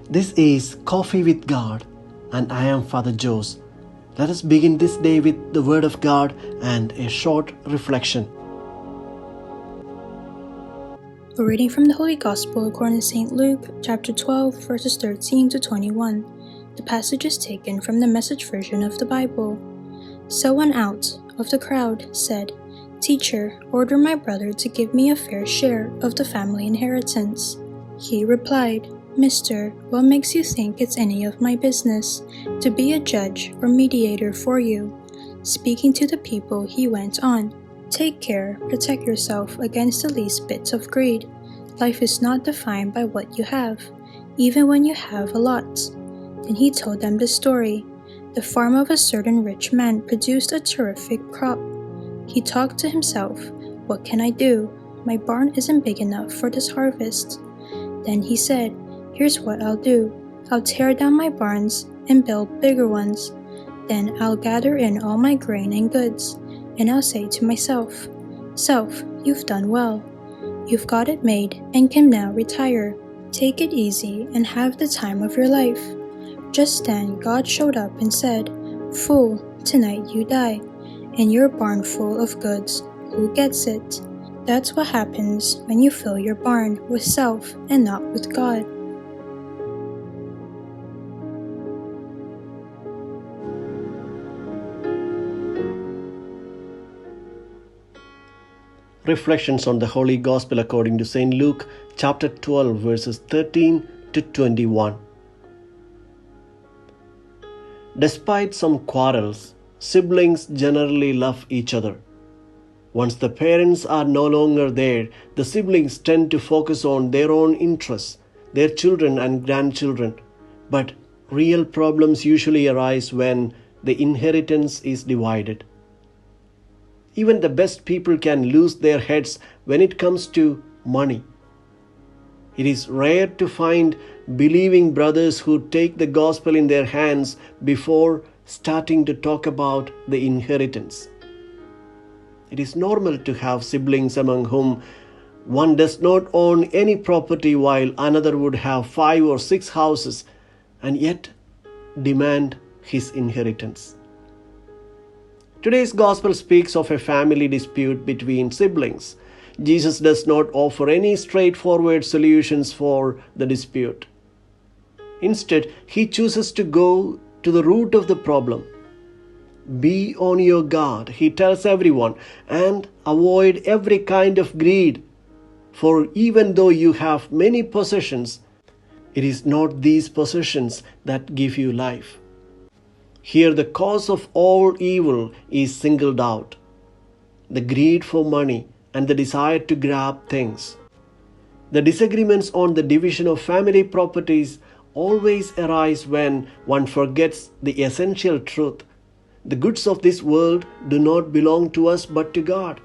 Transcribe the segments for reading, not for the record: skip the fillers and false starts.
This is Coffee with God, and I am Father Jose. Let us begin this day with the Word of God and a short reflection. A reading from the Holy Gospel according to St. Luke, chapter 12, verses 13 to 21. The passage is taken from the Message version of the Bible. Someone out of the crowd said, "Teacher, order my brother to give me a fair share of the family inheritance." He replied, "Mister, what makes you think it's any of my business to be a judge or mediator for you?" Speaking to the people, he went on, "Take care, protect yourself against the least bits of greed. Life is not defined by what you have, even when you have a lot." Then he told them the story. The farm of a certain rich man produced a terrific crop. He talked to himself, "What can I do? My barn isn't big enough for this harvest." Then he said, "Here's what I'll do. I'll tear down my barns and build bigger ones. Then I'll gather in all my grain and goods, and I'll say to myself, 'Self, you've done well. You've got it made and can now retire. Take it easy and have the time of your life.' Just then God showed up and said, 'Fool, tonight you die, and your barn full of goods. Who gets it?' That's what happens when you fill your barn with self and not with God." Reflections on the Holy Gospel according to St. Luke, chapter 12, verses 13 to 21. Despite some quarrels, siblings generally love each other. Once the parents are no longer there, the siblings tend to focus on their own interests, their children and grandchildren. But real problems usually arise when the inheritance is divided. Even the best people can lose their heads when it comes to money. It is rare to find believing brothers who take the gospel in their hands before starting to talk about the inheritance. It is normal to have siblings among whom one does not own any property while another would have 5 or 6 houses and yet demand his inheritance. Today's gospel speaks of a family dispute between siblings. Jesus does not offer any straightforward solutions for the dispute. Instead, he chooses to go to the root of the problem. Be on your guard, he tells everyone, and avoid every kind of greed. For even though you have many possessions, it is not these possessions that give you life. Here, the cause of all evil is singled out: the greed for money and the desire to grab things. The disagreements on the division of family properties always arise when one forgets the essential truth. The goods of this world do not belong to us but to God.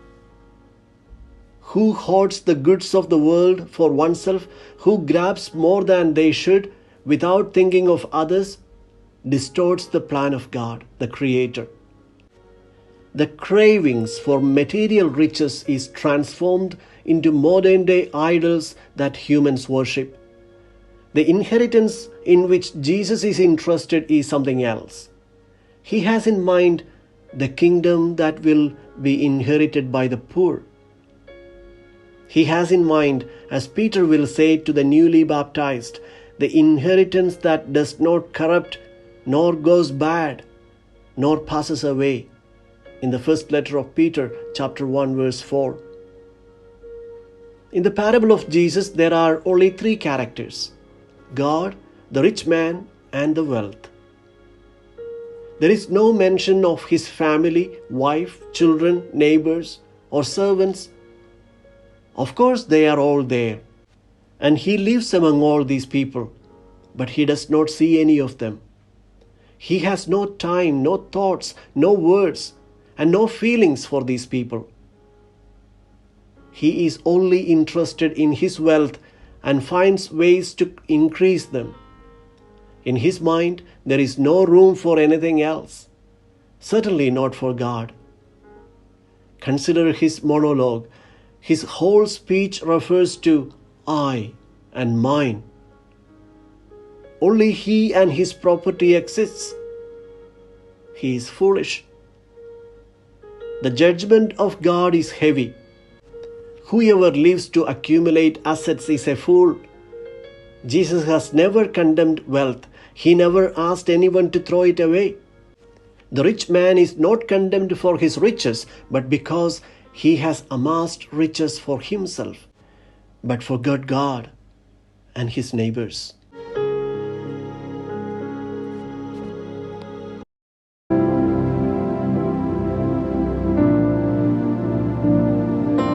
Who hoards the goods of the world for oneself, who grabs more than they should without thinking of others, distorts the plan of God, the Creator. The cravings for material riches is transformed into modern-day idols that humans worship. The inheritance in which Jesus is interested is something else. He has in mind the kingdom that will be inherited by the poor. He has in mind, as Peter will say to the newly baptized, the inheritance that does not corrupt, nor goes bad, nor passes away, in the first letter of Peter, chapter 1, verse 4. In the parable of Jesus, there are only 3 characters: God, the rich man, and the wealth. There is no mention of his family, wife, children, neighbors, or servants. Of course, they are all there, and he lives among all these people, but he does not see any of them. He has no time, no thoughts, no words, and no feelings for these people. He is only interested in his wealth and finds ways to increase them. In his mind, there is no room for anything else, certainly not for God. Consider his monologue. His whole speech refers to I and mine. only he and his property exists, he is foolish. The judgment of God is heavy. Whoever lives to accumulate assets is a fool. Jesus has never condemned wealth. He never asked anyone to throw it away. The rich man is not condemned for his riches, but because he has amassed riches for himself, but for God and his neighbors.